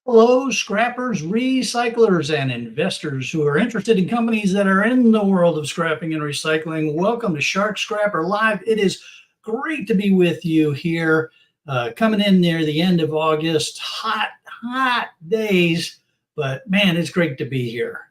Hello, scrappers, recyclers, and investors who are interested in companies that are in the world of scrapping and recycling. Welcome to Shark Scrapper Live. It is great to be with you here, coming in near the end of August. Hot days, but man, it's great to be here.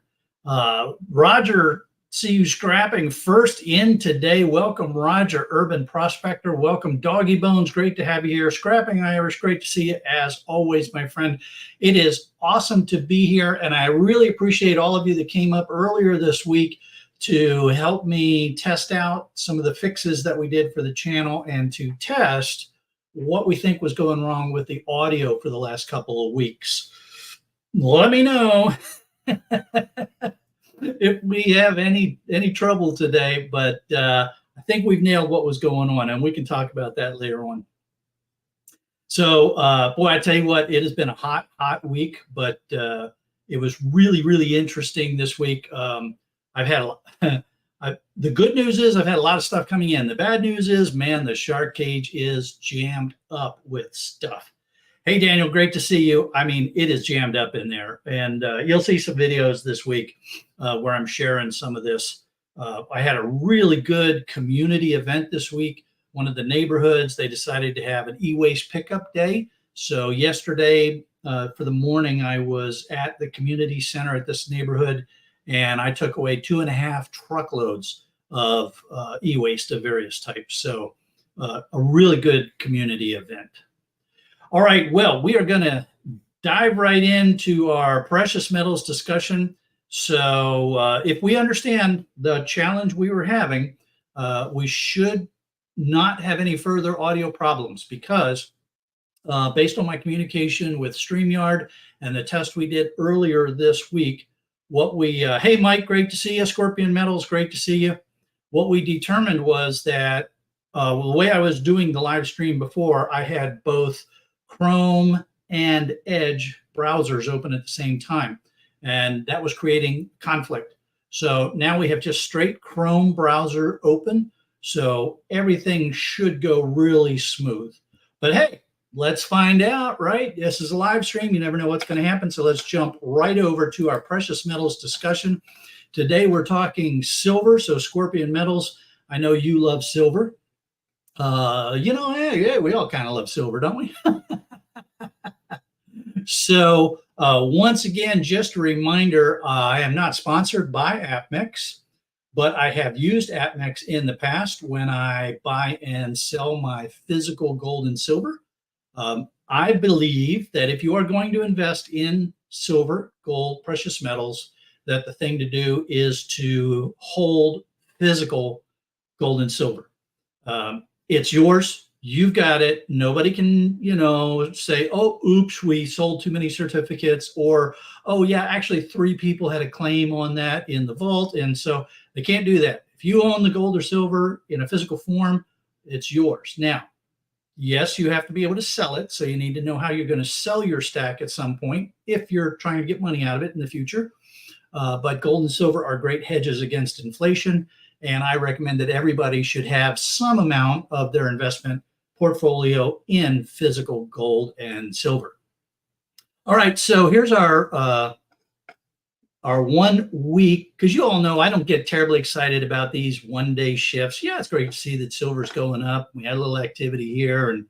Roger, see you scrapping first in today. Welcome, Roger, Urban Prospector. Welcome, Doggy Bones. Great to have you here. Scrapping Irish, great to see you as always, my friend. It is awesome to be here, and I really appreciate all of you that came up earlier this week to help me test out some of the fixes that we did for the channel and to test what we think was going wrong with the audio for the last couple of weeks. Let me know if we have any trouble today, but I think we've nailed what was going on, and we can talk about that later on. So, boy, I tell you what, it has been a hot week, but it was really interesting this week. I've had the good news is I've had a lot of stuff coming in. The bad news is, man, the shark cage is jammed up with stuff. Hey, Daniel, great to see you. I mean, it is jammed up in there, and you'll see some videos this week where I'm sharing some of this. I had a really good community event this week. One of the neighborhoods, they decided to have an e-waste pickup day. So yesterday for the morning, I was at the community center at this neighborhood, and I took away 2.5 truckloads of e-waste of various types. So a really good community event. All right, well, we are going to dive right into our precious metals discussion. So if we understand the challenge we were having, we should not have any further audio problems because based on my communication with StreamYard and the test we did earlier this week, what we, hey, Mike, great to see you. Scorpion Metals, great to see you. What we determined was that the way I was doing the live stream before, I had both Chrome and Edge browsers open at the same time, and that was creating conflict. So now we have just straight Chrome browser open, so everything should go really smooth. But hey, let's find out, right? This is a live stream. You never know what's going to happen, so let's jump right over to our precious metals discussion. Today we're talking silver, so Scorpion Metals, I know you love silver. Yeah, we all kind of love silver, don't we? So once again, just a reminder, I am not sponsored by APMEX, but I have used APMEX in the past when I buy and sell my physical gold and silver. I believe that if you are going to invest in silver, gold, precious metals, that the thing to do is to hold physical gold and silver. It's yours. You've got it. Nobody can, say, oh, oops, we sold too many certificates, or, oh, yeah, actually 3 people had a claim on that in the vault. And so they can't do that. If you own the gold or silver in a physical form, it's yours. Now, yes, you have to be able to sell it. So you need to know how you're going to sell your stack at some point if you're trying to get money out of it in the future. But gold and silver are great hedges against inflation. And I recommend that everybody should have some amount of their investment portfolio in physical gold and silver. All right, so here's our 1 week, because you all know I don't get terribly excited about these one-day shifts. Yeah, it's great to see that silver's going up. We had a little activity here, and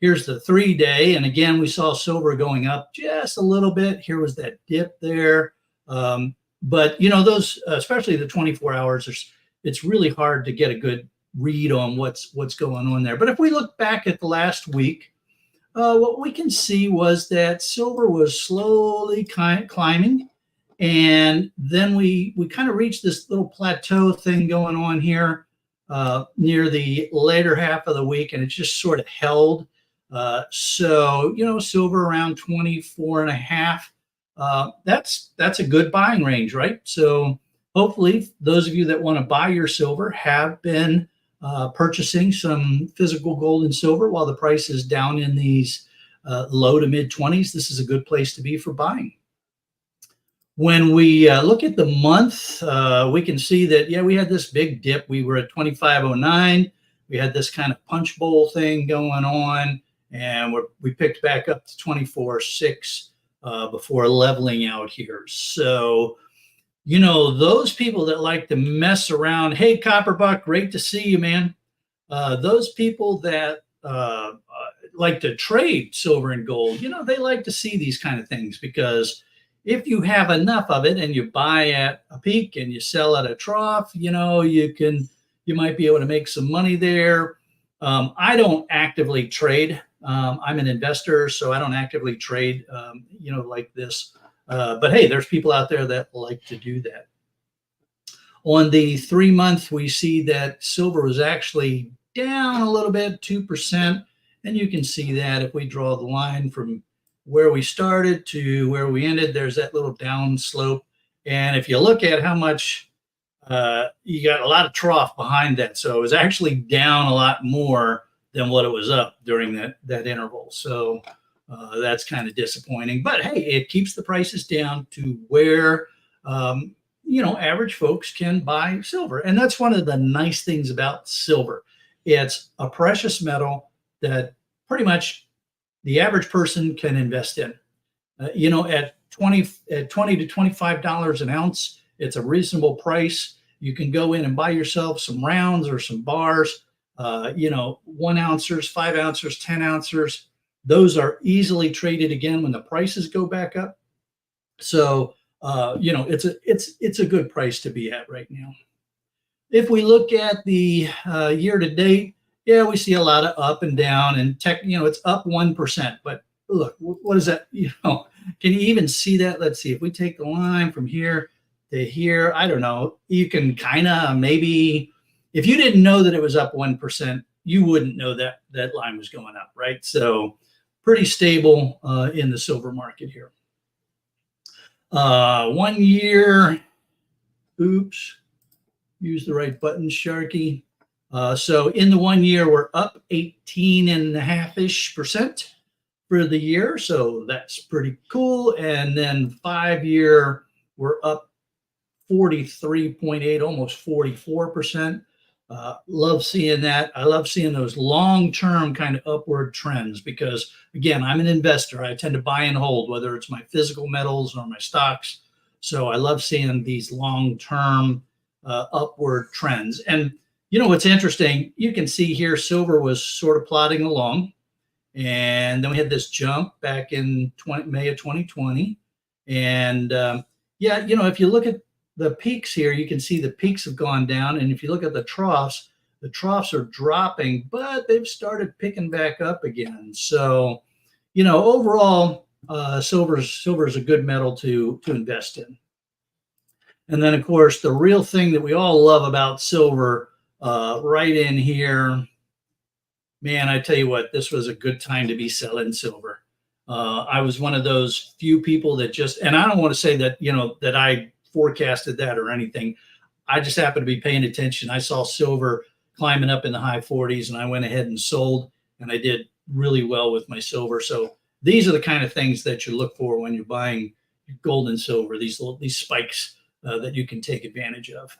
here's the 3-day. And again, we saw silver going up just a little bit. Here was that dip there. But, those, especially the 24 hours, it's really hard to get a good read on what's going on there. But if we look back at the last week, what we can see was that silver was slowly climbing, and then we kind of reached this little plateau thing going on here near the later half of the week, and it just sort of held. So silver around 24.5. That's a good buying range, right? So hopefully, those of you that want to buy your silver have been purchasing some physical gold and silver while the price is down in these low to mid 20s. This is a good place to be for buying. When we look at the month, we can see that, yeah, we had this big dip. We were at 25.09. We had this kind of punch bowl thing going on, and we picked back up to 24.6. before leveling out here. So, those people that like to mess around, hey, Copperbuck, great to see you, man. Those people that like to trade silver and gold, they like to see these kind of things, because if you have enough of it and you buy at a peak and you sell at a trough, you might be able to make some money there. I don't actively trade. I'm an investor, so I don't actively trade, like this. But hey, there's people out there that like to do that. On the 3-month, we see that silver was actually down a little bit, 2%. And you can see that if we draw the line from where we started to where we ended, there's that little down slope. And if you look at how much, you got a lot of trough behind that. So it was actually down a lot more than what it was up during that interval. So that's kind of disappointing. But hey, it keeps the prices down to where, average folks can buy silver. And that's one of the nice things about silver. It's a precious metal that pretty much the average person can invest in. At $20 to $25 an ounce, it's a reasonable price. You can go in and buy yourself some rounds or some bars, 1 ounces, 5 ounces, 10 ounces. Those are easily traded again when the prices go back up. So, it's a good price to be at right now. If we look at the year to date, yeah, we see a lot of up and down, and it's up 1%. But look, what is that? Can you even see that? Let's see. If we take the line from here to here, I don't know. You can kind of maybe, if you didn't know that it was up 1%, you wouldn't know that that line was going up, right? So pretty stable in the silver market here. 1 year, oops, use the right button, Sharky. So in the 1 year, we're up 18.5% for the year. So that's pretty cool. And then 5 year, we're up 43.8, almost 44%. Love seeing that. I love seeing those long-term kind of upward trends, because again, I'm an investor. I tend to buy and hold, whether it's my physical metals or my stocks. So I love seeing these long-term upward trends. And what's interesting, you can see here, silver was sort of plodding along. And then we had this jump back in May of 2020. And if you look at the peaks here, you can see the peaks have gone down. And if you look at the troughs are dropping, but they've started picking back up again. So, overall, silver is a good metal to invest in. And then, of course, the real thing that we all love about silver, right in here, man, I tell you what, this was a good time to be selling silver. I was one of those few people that and I don't want to say that, that I forecasted that or anything. I just happened to be paying attention. I saw silver climbing up in the high 40s, and I went ahead and sold, and I did really well with my silver. So these are the kind of things that you look for when you're buying gold and silver, these spikes that you can take advantage of.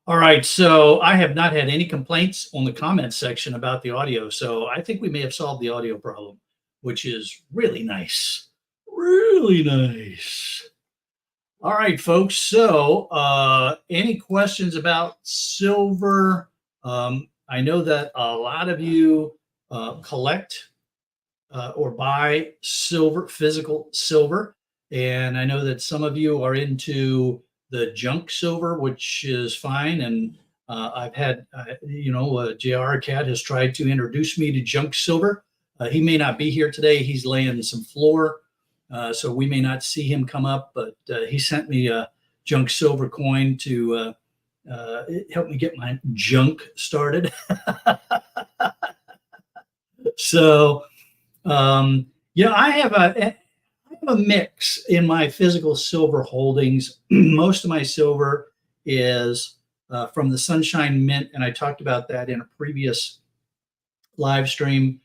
All right, so I have not had any complaints on the comments section about the audio. So I think we may have solved the audio problem, which is really nice. Really nice. All right, folks. So any questions about silver? I know that a lot of you collect or buy silver, physical silver. And I know that some of you are into the junk silver, which is fine. And I've had, JR Cat has tried to introduce me to junk silver. He may not be here today. He's laying some floor. So we may not see him come up, but he sent me a junk silver coin to help me get my junk started. So, I have a mix in my physical silver holdings. Most of my silver is from the Sunshine Mint, and I talked about that in a previous live stream.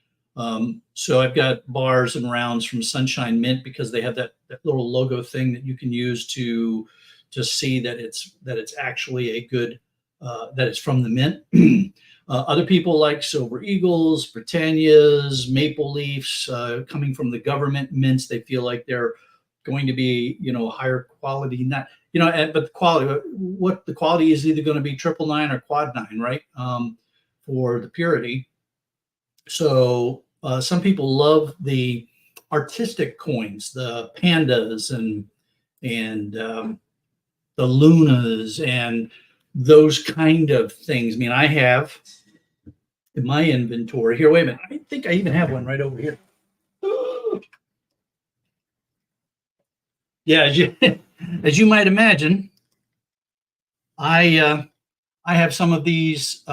So I've got bars and rounds from Sunshine Mint because they have that little logo thing that you can use to see that it's actually a good that it's from the mint. Other people like silver eagles, Britannias, maple leafs, coming from the government mints. They feel like they're going to be, higher quality. Not, but the quality, what the quality is either going to be 999 or quad 9, right? For the purity. So some people love the artistic coins, the pandas and the lunas and those kind of things. I mean, I have in my inventory here. Wait a minute, I think I even have one right over here. Yeah, as you might imagine, I have some of these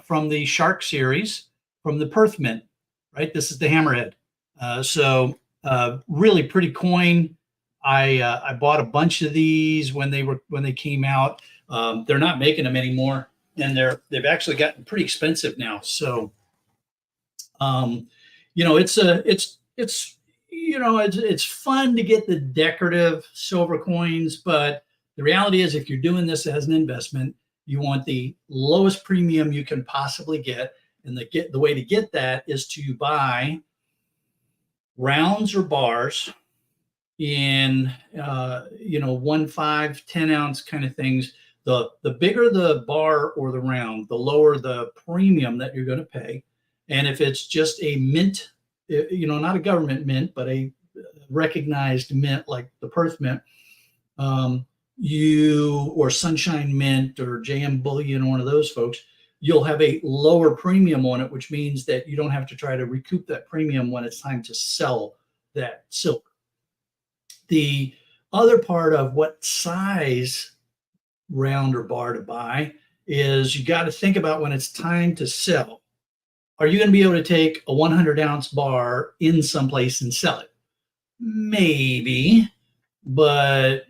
from the Shark series from the Perth Mint. Right, this is the hammerhead. So really pretty coin. I bought a bunch of these when they came out. They're not making them anymore, and they've actually gotten pretty expensive now. So, it's fun to get the decorative silver coins, but the reality is, if you're doing this as an investment, you want the lowest premium you can possibly get, and the way to get that is to buy rounds or bars in 1, 5, 10 ounce kind of things. The bigger the bar or the round, the lower the premium that you're going to pay. And if it's just a mint, not a government mint, but a recognized mint like the Perth Mint, or Sunshine Mint or JM Bullion, or one of those folks, you'll have a lower premium on it, which means that you don't have to try to recoup that premium when it's time to sell that silver. The other part of what size round or bar to buy is you got to think about when it's time to sell. Are you going to be able to take a 100-ounce bar in someplace and sell it? Maybe, but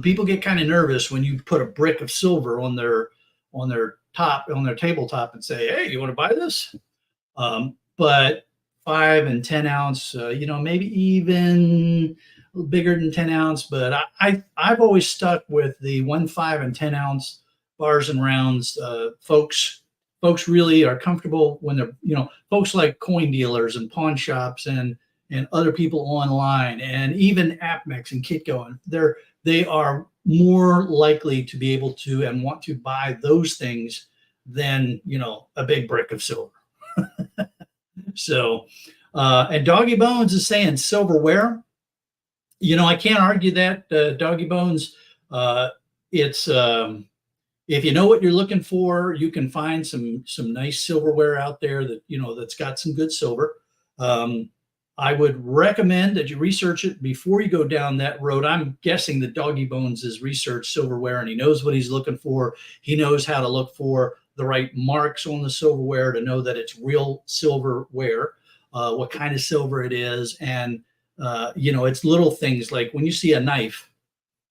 people get kind of nervous when you put a brick of silver on their tabletop and say, "Hey, you want to buy this?" But 5 and 10 ounce, maybe even bigger than 10 ounce. But I've always stuck with the 1, 5, and 10 ounce bars and rounds. Folks really are comfortable when they're, folks like coin dealers and pawn shops and other people online, and even AppMex and Kitco, they are more likely to be able to and want to buy those things than a big brick of silver. So, and Doggy Bones is saying silverware. I can't argue that. Doggy Bones, it's if you know what you're looking for, you can find some nice silverware out there that that's got some good silver. I would recommend that you research it before you go down that road. I'm guessing that Doggy Bones has researched silverware and he knows what he's looking for. He knows how to look for the right marks on the silverware to know that it's real silverware, what kind of silver it is. And, it's little things like when you see a knife,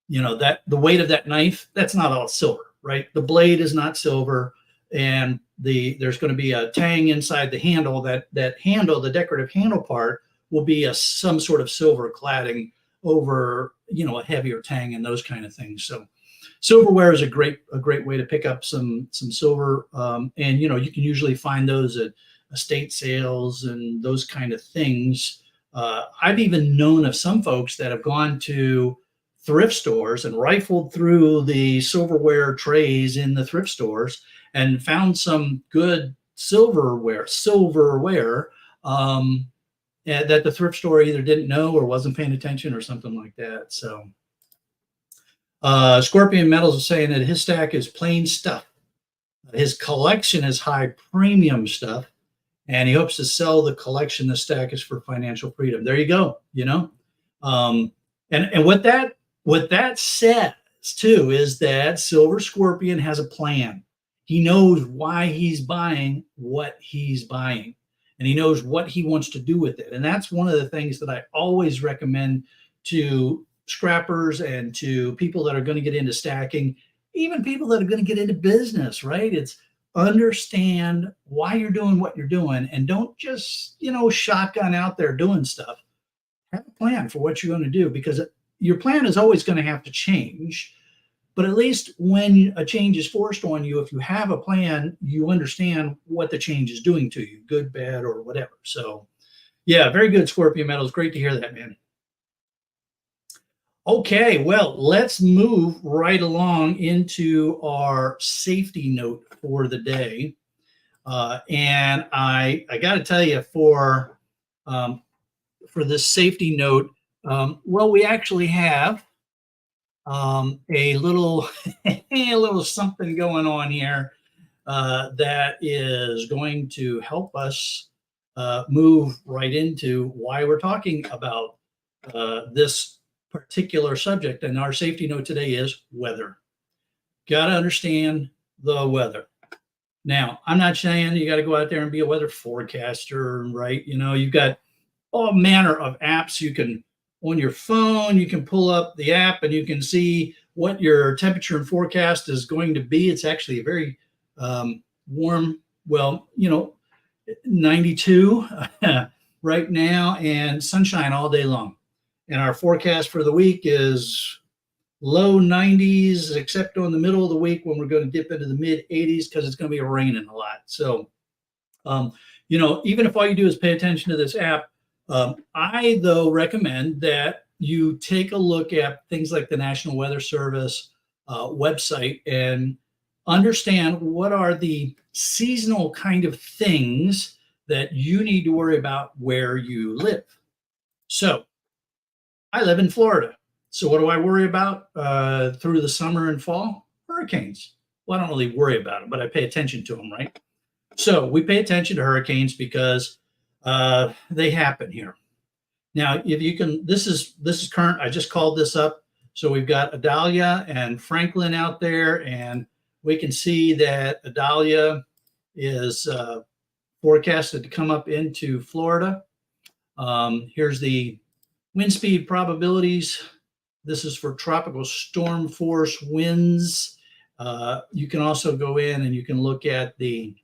that the weight of that knife, that's not all silver, right? The blade is not silver. And there's going to be a tang inside the handle. That handle, the decorative handle part, will be some sort of silver cladding over a heavier tang and those kind of things. So silverware is a great way to pick up some silver, and you can usually find those at estate sales and those kind of things. I've even known of some folks that have gone to thrift stores and rifled through the silverware trays in the thrift stores and found some good silverware that the thrift store either didn't know or wasn't paying attention or something like that. So Scorpion Metals is saying that his stack is plain stuff. His collection is high premium stuff, and he hopes to sell the collection. The stack is for financial freedom. There you go. And what that says too is that Silver Scorpion has a plan. He knows why he's buying what he's buying, and he knows what he wants to do with it. And that's one of the things that I always recommend to scrappers and to people that are going to get into stacking, even people that are going to get into business, right? It's understand why you're doing what you're doing, and don't just, shotgun out there doing stuff. Have a plan for what you're going to do, because your plan is always going to have to change. But at least when a change is forced on you, if you have a plan, you understand what the change is doing to you, good, bad, or whatever. So, yeah, very good, Scorpio Metals. Great to hear that, man. Okay, well, let's move right along into our safety note for the day. And I got to tell you, for this safety note, well, we actually have a little a little something going on here that is going to help us move right into why we're talking about this particular subject. And our safety note today is weather. Got to understand the weather. Now, I'm not saying you got to go out there and be a weather forecaster, right? You know, you've got all manner of apps you can on your phone. You can pull up the app and you can see what your temperature and forecast is going to be. It's actually a very warm, well, 92 right now and sunshine all day long. And our forecast for the week is low 90s, except on the middle of the week when we're going to dip into the mid 80s because it's going to be raining a lot. So, even if all you do is pay attention to this app, I, though, recommend that you take a look at things like the National Weather Service website and understand what are the seasonal kind of things that you need to worry about where you live. So, I live in Florida. So what do I worry about through the summer and fall? Hurricanes. Well, I don't really worry about them, but I pay attention to them, right? So we pay attention to hurricanes because they happen here. Now, if you can, this is current. I just called this up. So we've got Idalia and Franklin out there, and we can see that Idalia is forecasted to come up into Florida. Here's the wind speed probabilities. This is for tropical storm force winds. You can also go in and you can look at the,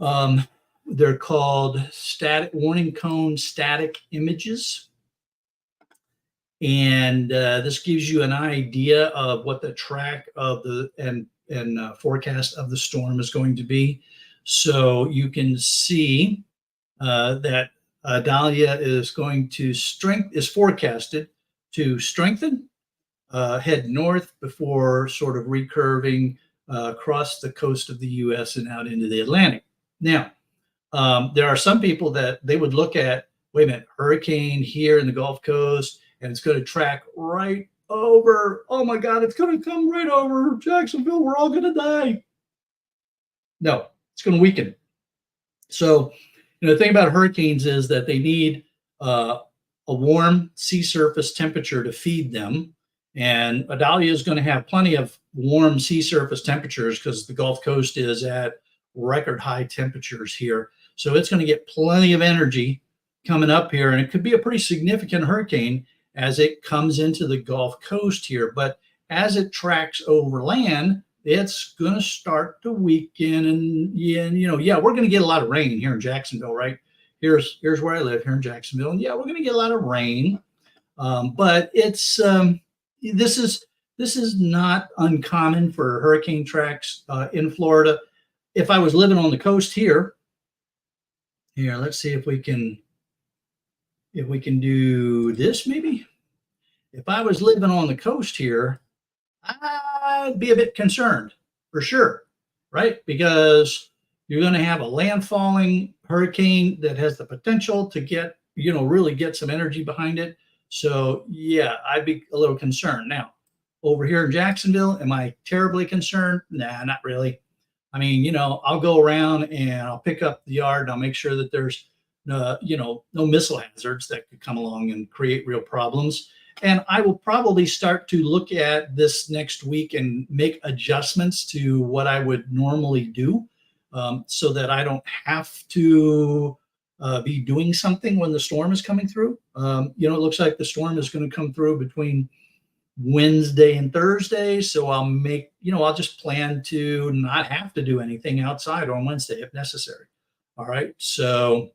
they're called static warning cone static images. And this gives you an idea of what the track of the and forecast of the storm is going to be. So you can see that Dahlia is going to is forecasted to strengthen, head north before sort of recurving across the coast of the U.S. and out into the Atlantic. Now, there are some people that they would look at, wait a minute, hurricane here in the Gulf Coast, and it's going to track right over, oh my God, it's going to come right over Jacksonville. We're all going to die. No, it's going to weaken. So, the thing about hurricanes is that they need a warm sea surface temperature to feed them. And Idalia is going to have plenty of warm sea surface temperatures because the Gulf Coast is at record high temperatures here. So it's going to get plenty of energy coming up here. And it could be a pretty significant hurricane as it comes into the Gulf Coast here. But as it tracks over land, it's going to start to weaken. And we're going to get a lot of rain here in Jacksonville, right? Here's where I live, here in Jacksonville. And yeah, we're going to get a lot of rain. But it's this is not uncommon for hurricane tracks in Florida. If I was living on the coast here, let's see if we can do this maybe. If I was living on the coast here, I'd be a bit concerned for sure, right? Because you're going to have a landfalling hurricane that has the potential to get, really get some energy behind it. So yeah, I'd be a little concerned. Now, over here in Jacksonville, am I terribly concerned? Nah, not really. I mean, I'll go around and I'll pick up the yard and I'll make sure that there's, no missile hazards that could come along and create real problems. And I will probably start to look at this next week and make adjustments to what I would normally do so that I don't have to be doing something when the storm is coming through. It looks like the storm is going to come through between Wednesday and Thursday. So I'll just plan to not have to do anything outside on Wednesday if necessary. All right. So,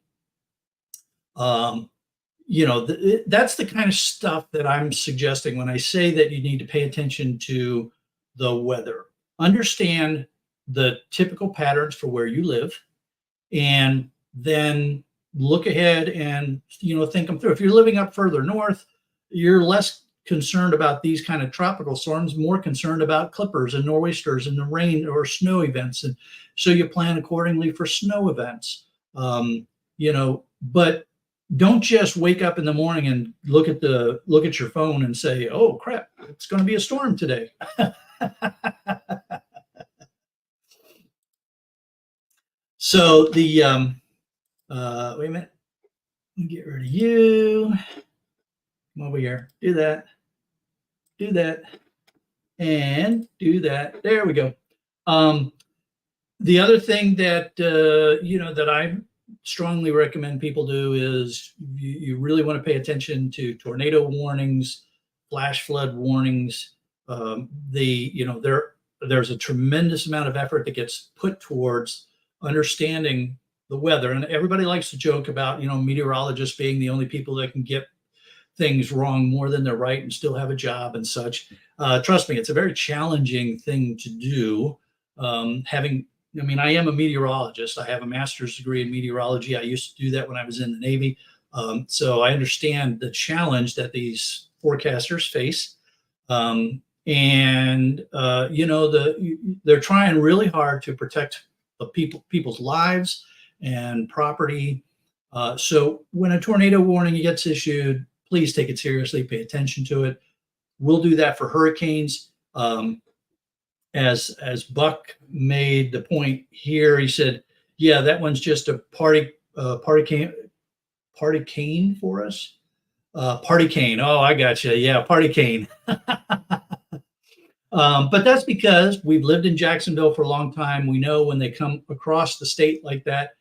that's the kind of stuff that I'm suggesting when I say that you need to pay attention to the weather. Understand the typical patterns for where you live, and then look ahead and think them through. If you're living up further north, you're less concerned about these kind of tropical storms, more concerned about clippers and nor'easters and the rain or snow events, and so you plan accordingly for snow events. But don't just wake up in the morning and look at your phone and say, "Oh crap, it's going to be a storm today." So the wait a minute, let me get rid of you. Come over here. Do that, and do that. There we go. The other thing that that I strongly recommend people do is you really want to pay attention to tornado warnings, flash flood warnings. There's a tremendous amount of effort that gets put towards understanding the weather, and everybody likes to joke about meteorologists being the only people that can get things wrong more than they're right and still have a job and such. Trust me, it's a very challenging thing to do. I am a meteorologist. I have a master's degree in meteorology. I used to do that when I was in the Navy. So I understand the challenge that these forecasters face. They're trying really hard to protect the people's lives and property. So when a tornado warning gets issued, please take it seriously, pay attention to it. We'll do that for hurricanes. As Buck made the point here, he said, "Yeah, that one's just a party cane for us." Party cane. Oh, I got you. Yeah, party cane. But that's because we've lived in Jacksonville for a long time. We know when they come across the state like that,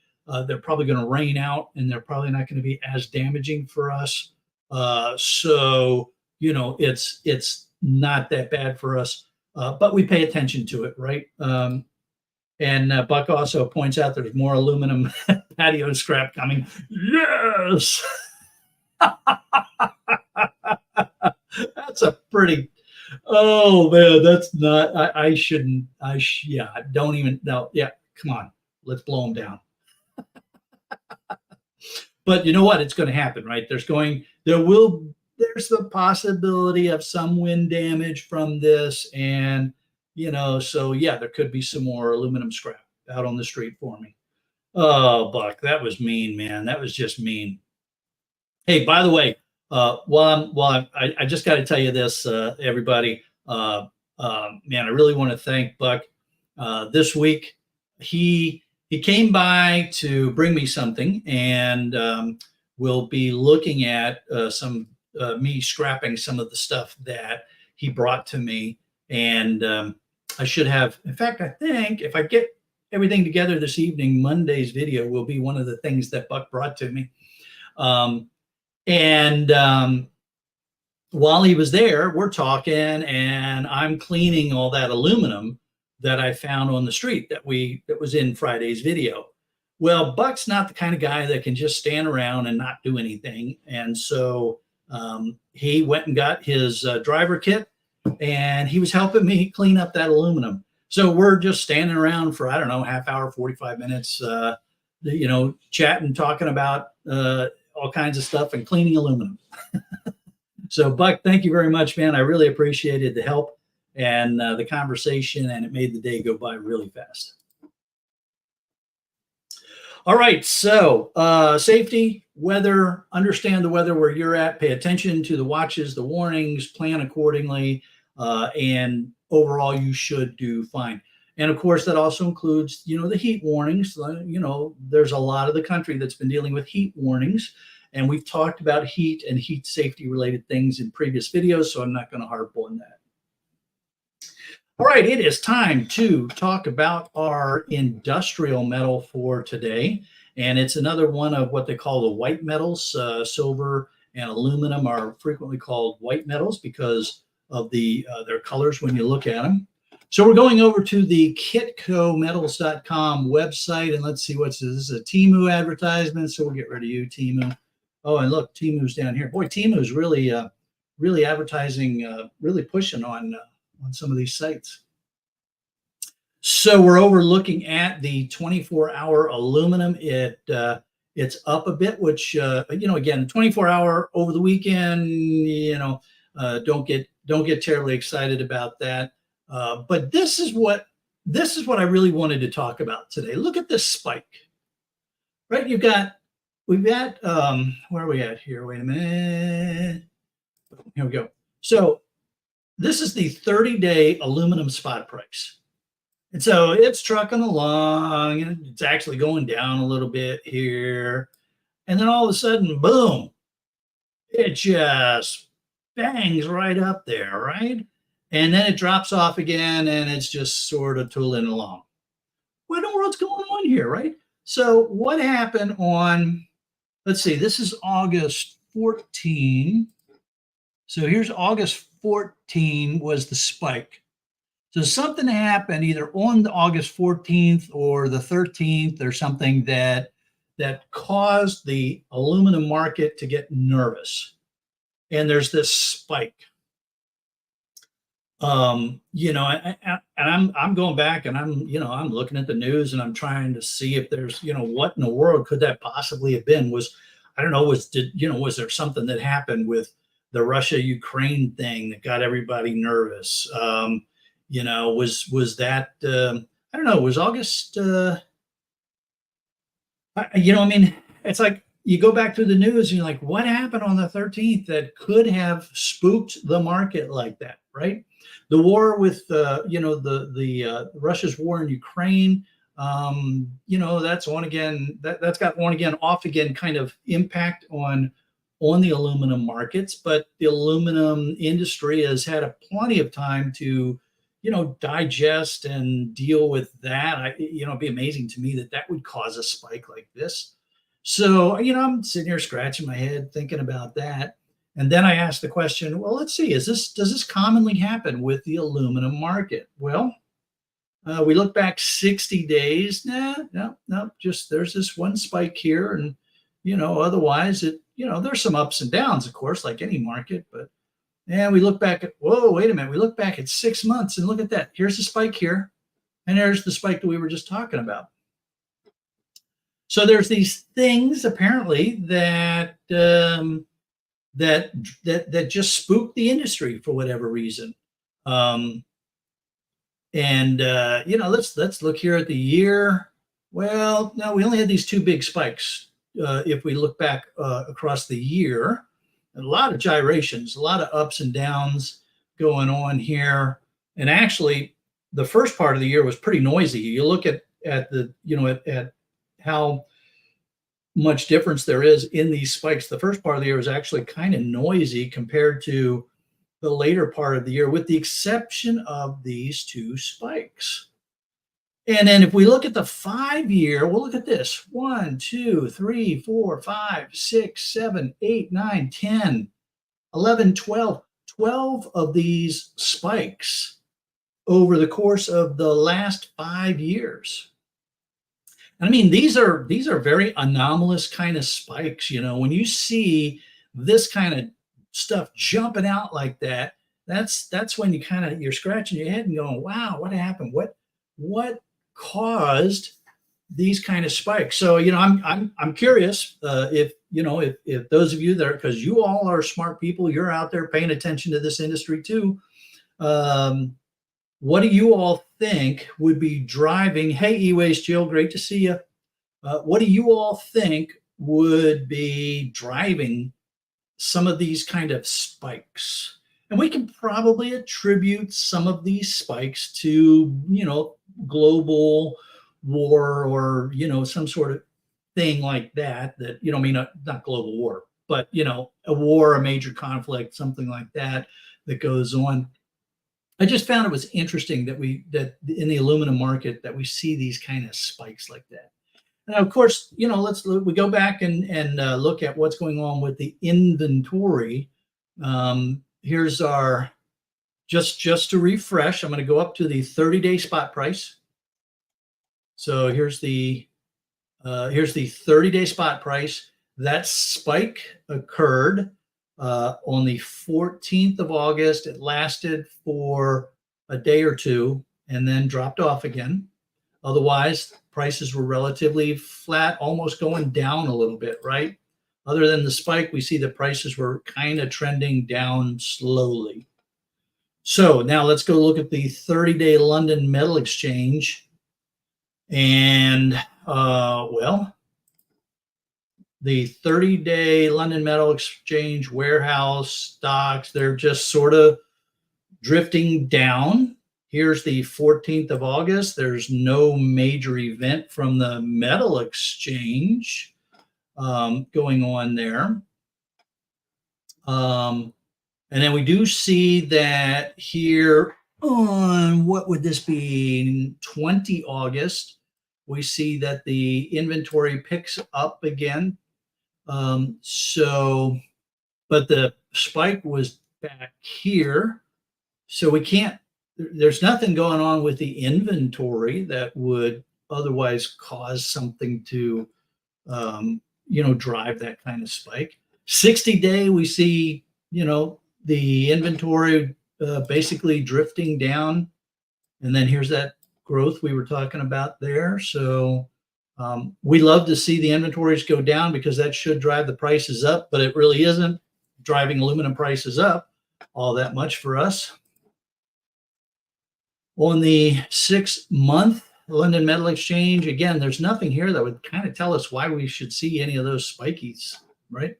they're probably going to rain out, and they're probably not going to be as damaging for us. So it's not that bad for us. But we pay attention to it, right? And Buck also points out there's more aluminum patio scrap coming. Yes! That's a pretty, oh man, that's not, I shouldn't, don't even, no, yeah, come on, let's blow them down. But you know what? It's going to happen, right? There's the possibility of some wind damage from this. And, so yeah, there could be some more aluminum scrap out on the street for me. Oh, Buck, that was mean, man. That was just mean. Hey, by the way, I just got to tell you this, everybody, man, I really want to thank Buck. This week, he came by to bring me something, and we'll be looking at me scrapping some of the stuff that he brought to me. And I should have, in fact, I think if I get everything together this evening, Monday's video will be one of the things that Buck brought to me. While he was there, we're talking, and I'm cleaning all that aluminum that I found on the street that was in Friday's video. Well, Buck's not the kind of guy that can just stand around and not do anything. And so he went and got his driver kit, and he was helping me clean up that aluminum. So we're just standing around for, I don't know, half hour, 45 minutes, chatting, talking about all kinds of stuff and cleaning aluminum. So Buck, thank you very much, man. I really appreciated the help and the conversation, and it made the day go by really fast. All right, so safety, weather, understand the weather where you're at, pay attention to the watches, the warnings, plan accordingly, and overall you should do fine. And of course, that also includes, the heat warnings. There's a lot of the country that's been dealing with heat warnings, and we've talked about heat and heat safety related things in previous videos, so I'm not going to harp on that. All right, it is time to talk about our industrial metal for today. And it's another one of what they call the white metals. Silver and aluminum are frequently called white metals because of their colors when you look at them. So we're going over to the kitcometals.com website, and let's see what's this. This is a Temu advertisement, so we'll get rid of you, Temu. Oh, and look, Timu's down here. Boy, Timu's really, really advertising, really pushing on some of these sites. So we're over looking at the 24-hour aluminum. It's up a bit, which again, 24-hour over the weekend. Don't get terribly excited about that. But this is what I really wanted to talk about today. Look at this spike, right? We've got where are we at here? Wait a minute. Here we go. So this is the 30-day aluminum spot price. And so it's trucking along, and it's actually going down a little bit here. And then all of a sudden, boom, it just bangs right up there, right? And then it drops off again, and it's just sort of tooling along. What in the world's going on here, right? So what happened on, let's see, this is August 14. So here's August 14 was the spike. So something happened either on the August 14th or the 13th or something that caused the aluminum market to get nervous. And there's this spike. And I'm going back and I'm looking at the news and I'm trying to see if there's, what in the world could that possibly have been? Was there something that happened with the Russia-Ukraine thing that got everybody nervous? Was that I don't know, was August it's like you go back to the news and you're like, what happened on the 13th that could have spooked the market like that, right? The war with Russia's war in Ukraine, that's on again, that's got on again, off again kind of impact on the aluminum markets, but the aluminum industry has had plenty of time to digest and deal with that. It'd be amazing to me that would cause a spike like this. So, I'm sitting here scratching my head thinking about that. And then I asked the question, well, let's see, does this commonly happen with the aluminum market? Well, we look back 60 days. No, just there's this one spike here. And, otherwise there's some ups and downs, of course, like any market, but and we look back at, whoa, wait a minute. We look back at 6 months and look at that. Here's the spike here. And there's the spike that we were just talking about. So there's these things apparently that just spook the industry for whatever reason. Let's look here at the year. Well, no, we only had these two big spikes. If we look back across the year, a lot of gyrations, a lot of ups and downs going on here. And actually, the first part of the year was pretty noisy. You look at how much difference there is in these spikes. The first part of the year was actually kind of noisy compared to the later part of the year, with the exception of these two spikes. And then if we look at the 5-year, we'll look at this. 1, 2, 3, 4, 5, 6, 7, 8, 9, 10, 11, 12. 12 of these spikes over the course of the last 5 years. I mean, these are very anomalous kind of spikes. When you see this kind of stuff jumping out like that, that's when you're scratching your head and going, wow, what happened? What caused these kind of spikes? So I'm curious if those of you there, because you all are smart people, you're out there paying attention to this industry too. What do you all think would be driving? Hey, E-Waste Jill, great to see you. What do you all think would be driving some of these kind of spikes? And we can probably attribute some of these spikes to global war or some sort of thing like that not global war, but a war, a major conflict, something like that goes on. I just found it was interesting that in the aluminum market that we see these kind of spikes like that. And of course, we go back and look at what's going on with the inventory. Here's our just to refresh. I'm going to go up to the 30-day spot price. So here's the 30-day spot price. that spike occurred on the 14th of August. It lasted for a day or two and then dropped off again. Otherwise, prices were relatively flat, almost going down a little bit, right? Other than the spike, we see the prices were kind of trending down slowly. So now let's go look at the 30-day London Metal Exchange. And, well, the 30-day London Metal Exchange warehouse stocks, they're just sort of drifting down. Here's the 14th of August. There's no major event from the metal exchange going on there. And then we do see that here on, what would this be, 20 August, we see that the inventory picks up again. But the spike was back here. So we can't, there's nothing going on with the inventory that would otherwise cause something to, drive that kind of spike. 60-day, we see, the inventory basically drifting down. And then here's that growth we were talking about there. So we love to see the inventories go down because that should drive the prices up, but it really isn't driving aluminum prices up all that much for us. On the 6-month London Metal Exchange, again, there's nothing here that would kind of tell us why we should see any of those spikies, right?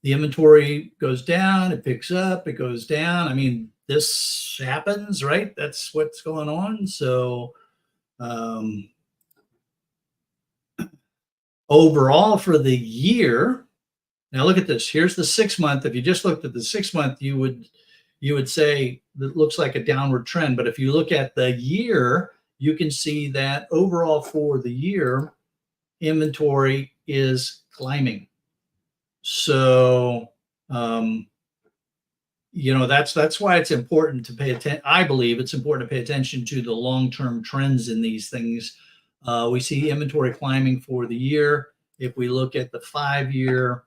The inventory goes down, it picks up, it goes down. I mean, this happens, right? That's what's going on. So overall for the year, now look at this. Here's the 6-month. If you just looked at the 6-month, you would say that looks like a downward trend. But if you look at the year, you can see that overall for the year, inventory is climbing. So, that's why it's important to pay attention. I believe it's important to pay attention to the long-term trends in these things. We see inventory climbing for the year. If we look at the 5-year,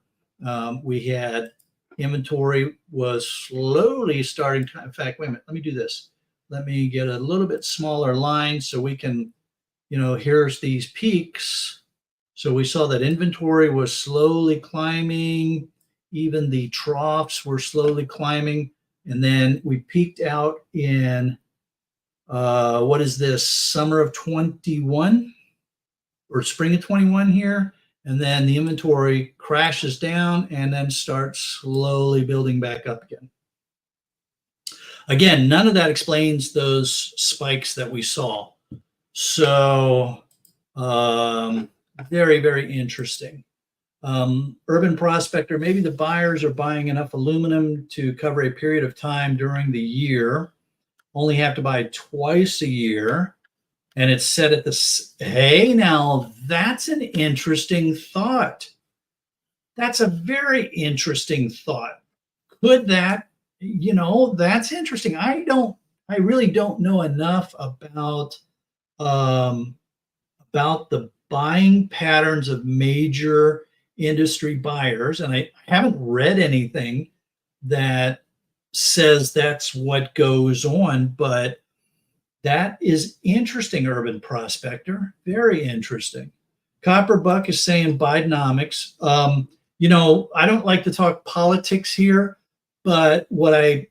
we had inventory was slowly starting to, in fact, wait a minute, let me do this. Let me get a little bit smaller line so we can, here's these peaks. So we saw that inventory was slowly climbing. Even the troughs were slowly climbing. And then we peaked out in, what is this, summer of 21 or spring of 21 here. And then the inventory crashes down and then starts slowly building back up again. Again, none of that explains those spikes that we saw. So very, very interesting. Urban Prospector, maybe the buyers are buying enough aluminum to cover a period of time during the year, only have to buy twice a year. And it's set at this. Hey, now that's an interesting thought. That's a very interesting thought. Could that, that's interesting. I really don't know enough about the buying patterns of major industry buyers. And I haven't read anything that says that's what goes on, but that is interesting, Urban Prospector. Very interesting. Copper Buck is saying Bidenomics. I don't like to talk politics here, but what I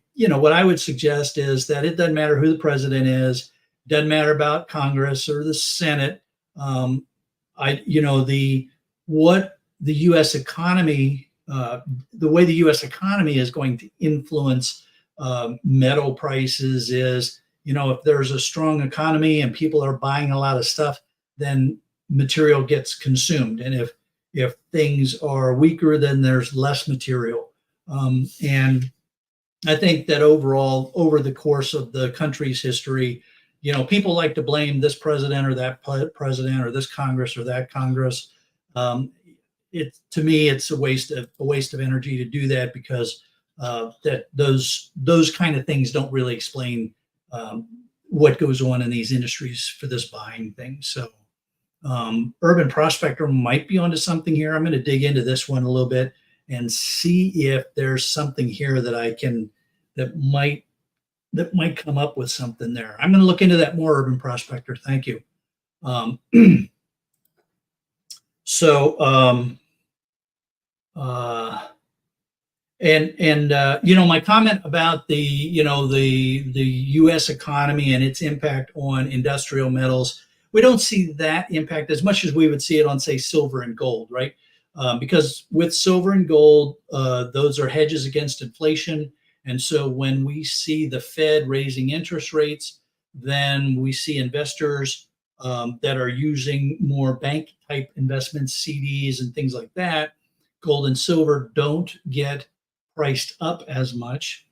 would suggest is that it doesn't matter who the president is, doesn't matter about Congress or the Senate. What the U.S. economy, the way the U.S. economy is going to influence metal prices is, if there's a strong economy and people are buying a lot of stuff, then material gets consumed. And if things are weaker, then there's less material. And I think that overall, over the course of the country's history, people like to blame this president or that president or this Congress or that Congress. To me, it's a waste of energy to do that because that those kind of things don't really explain what goes on in these industries for this buying thing. So Urban Prospector might be onto something here. I'm going to dig into this one a little bit and see if there's something here that I can that might come up with something there. I'm going to look into that more, Urban Prospector. Thank you. Um, so you know, my comment about the U.S. economy and its impact on industrial metals, we don't see that impact as much as we would see it on, say, silver and gold, right? Because with silver and gold, those are hedges against inflation. And so when we see the Fed raising interest rates, then we see investors that are using more bank type investments, CDs and things like that. Gold and silver don't get priced up as much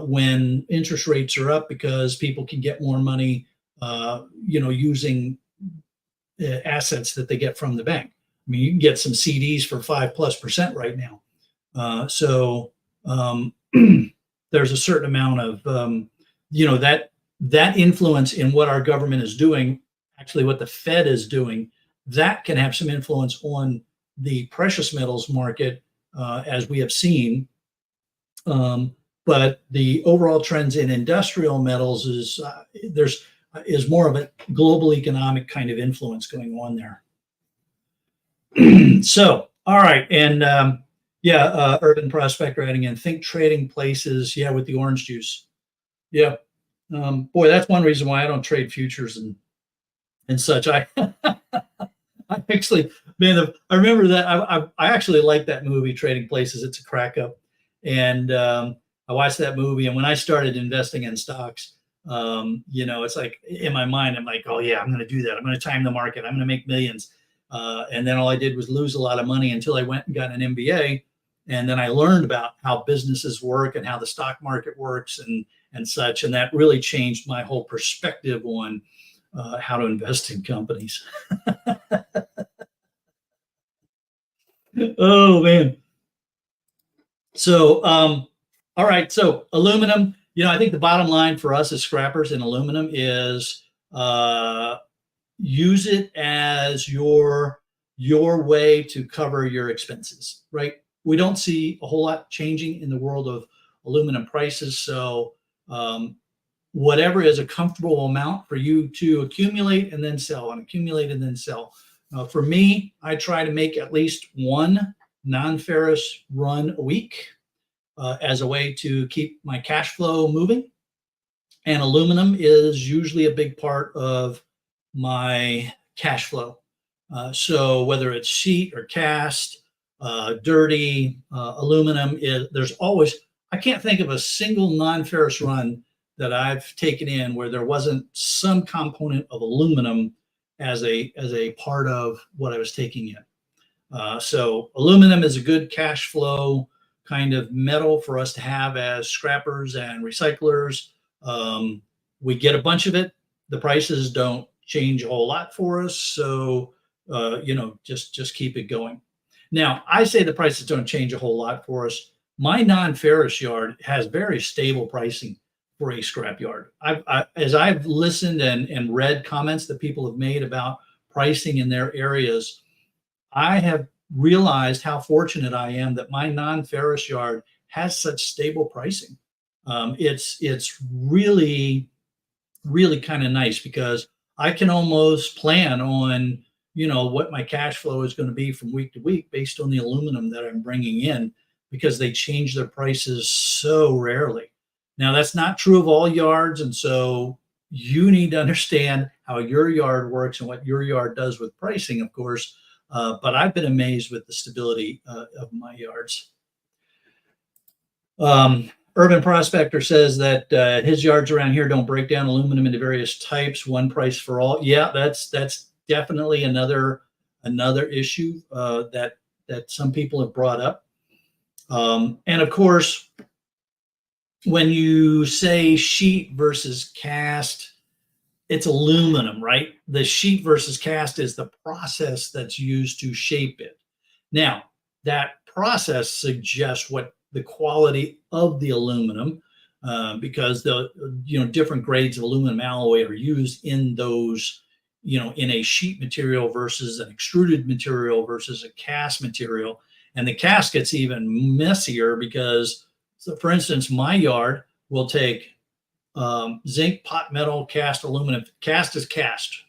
when interest rates are up, because people can get more money, using assets that they get from the bank. I mean, you can get some CDs for 5+% right now. There's a certain amount of, that influence in what our government is doing, actually what the Fed is doing, that can have some influence on the precious metals market, as we have seen. But the overall trends in industrial metals is is more of a global economic kind of influence going on there. So, all right, and Urban Prospector adding in, think trading places, with the orange juice. Yeah, boy, that's one reason why I don't trade futures and such. I actually, man, I remember that I actually like that movie, Trading Places. It's a crack up. And I watched that movie, and when I started investing in stocks, it's like in my mind, I'm like, oh yeah, I'm going to do that. I'm going to time the market. I'm going to make millions. And then all I did was lose a lot of money until I went and got an MBA. And then I learned about how businesses work and how the stock market works and such. And that really changed my whole perspective on how to invest in companies. Oh man. So, all right. So aluminum, I think the bottom line for us as scrappers in aluminum is use it as your way to cover your expenses, right? We don't see a whole lot changing in the world of aluminum prices. So whatever is a comfortable amount for you to accumulate and then sell, and accumulate and then sell. For me, I try to make at least one non-ferrous run a week as a way to keep my cash flow moving. And aluminum is usually a big part of my cash flow. So whether it's sheet or cast, dirty, aluminum, there's always, I can't think of a single non-ferrous run that I've taken in where there wasn't some component of aluminum as a part of what I was taking in. So aluminum is a good cash flow kind of metal for us to have as scrappers and recyclers. We get a bunch of it. The prices don't change a whole lot for us. So, just keep it going. Now, I say the prices don't change a whole lot for us. My non-ferrous yard has very stable pricing for a scrap yard. As I've listened and read comments that people have made about pricing in their areas, I have realized how fortunate I am that my non-ferrous yard has such stable pricing. It's really, really kind of nice because I can almost plan on, what my cash flow is going to be from week to week based on the aluminum that I'm bringing in, because they change their prices so rarely. Now, that's not true of all yards. And so you need to understand how your yard works and what your yard does with pricing, of course. But I've been amazed with the stability of my yards. Urban Prospector says that his yards around here don't break down aluminum into various types, one price for all. Yeah, that's definitely another issue that some people have brought up. And of course, when you say sheet versus cast, it's aluminum, right? The sheet versus cast is the process that's used to shape it. Now, that process suggests what the quality of the aluminum, because the different grades of aluminum alloy are used in those in a sheet material versus an extruded material versus a cast material. And the cast gets even messier because, so for instance, my yard will take zinc, pot metal, cast, aluminum. Cast is cast,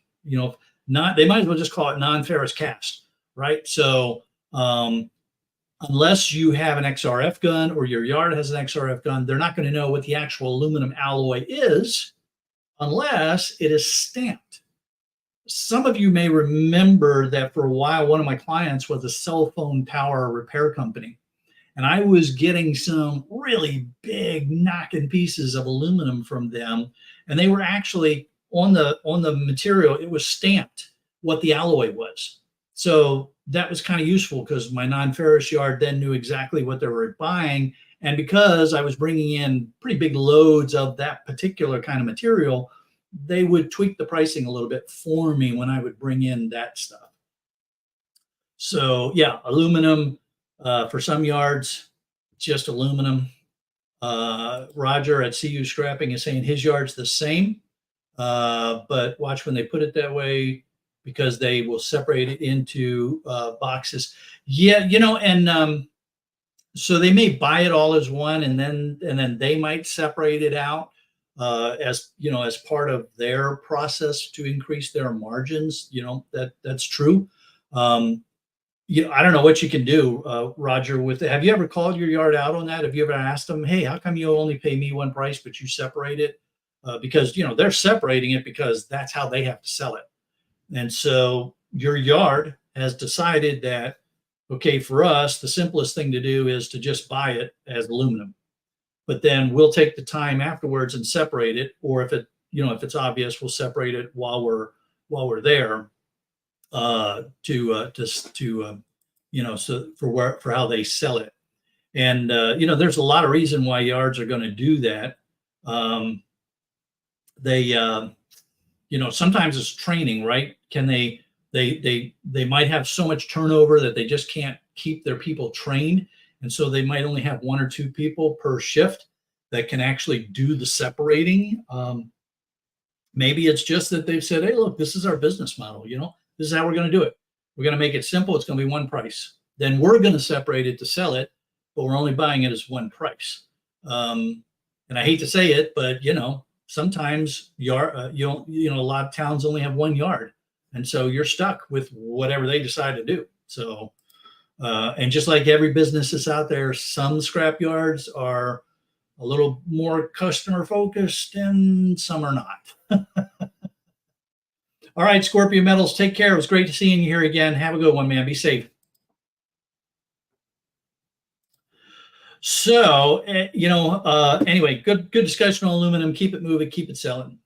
not, they might as well just call it non-ferrous cast, right? So unless you have an XRF gun or your yard has an XRF gun, they're not going to know what the actual aluminum alloy is unless it is stamped. Some of you may remember that for a while, one of my clients was a cell phone tower repair company. And I was getting some really big knocking pieces of aluminum from them. And they were actually on the material, it was stamped what the alloy was. So that was kind of useful because my non-ferrous yard then knew exactly what they were buying. And because I was bringing in pretty big loads of that particular kind of material, they would tweak the pricing a little bit for me when I would bring in that stuff. So yeah, aluminum for some yards, just aluminum. Roger at CU Scrapping is saying his yard's the same, but watch when they put it that way because they will separate it into boxes. Yeah, and so they may buy it all as one, and then they might separate it out as part of their process to increase their margins. That's true. I don't know what you can do, Roger. Have you ever called your yard out on that? Have you ever asked them, hey, how come you only pay me one price, but you separate it? Because they're separating it because that's how they have to sell it. And so your yard has decided that, okay, for us, the simplest thing to do is to just buy it as aluminum. But then we'll take the time afterwards and separate it, or if it's obvious, we'll separate it while we're there so for how they sell it. And there's a lot of reason why yards are going to do that. Sometimes it's training, right? Can they might have so much turnover that they just can't keep their people trained. And so they might only have one or two people per shift that can actually do the separating. Maybe it's just that they've said, hey, look, this is our business model. This is how we're going to do it. We're going to make it simple. It's going to be one price. Then we're going to separate it to sell it, but we're only buying it as one price. And I hate to say it, but sometimes a lot of towns only have one yard, and so you're stuck with whatever they decide to do. So, and just like every business is out there, some scrap yards are a little more customer focused, and some are not. All right, Scorpio Metals, take care. It was great to seeing you here again. Have a good one, man. Be safe. So, anyway, good discussion on aluminum. Keep it moving, keep it selling.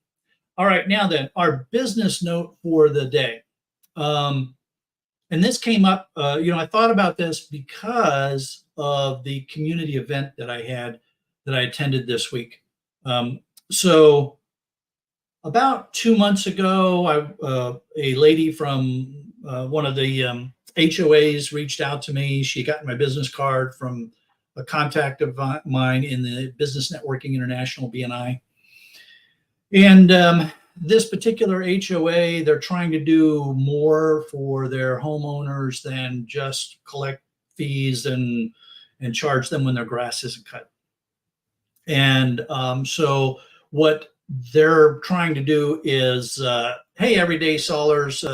All right, now then, our business note for the day. And this came up, I thought about this because of the community event that I attended this week. So about 2 months ago, a lady from one of the HOAs reached out to me. She got my business card from a contact of mine in the Business Networking International, BNI. And this particular HOA, they're trying to do more for their homeowners than just collect fees and charge them when their grass isn't cut. And so what they're trying to do is, hey, everyday Solers,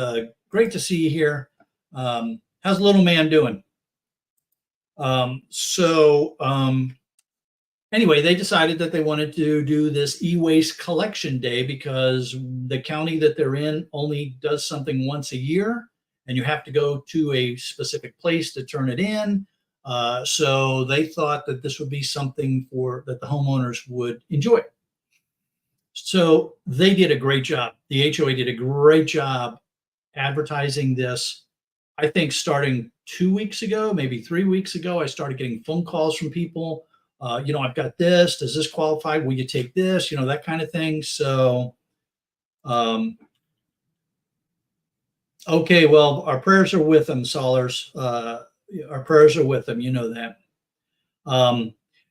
great to see you here. How's little man doing? Anyway, they decided that they wanted to do this e-waste collection day because the county that they're in only does something once a year, and you have to go to a specific place to turn it in. So they thought that this would be something that the homeowners would enjoy. So they did a great job. The HOA did a great job advertising this. I think starting 2 weeks ago, maybe 3 weeks ago, I started getting phone calls from people. I've got this. Does this qualify? Will you take this? That kind of thing. So, okay, well, our prayers are with them, Solers. Our prayers are with them. You know that.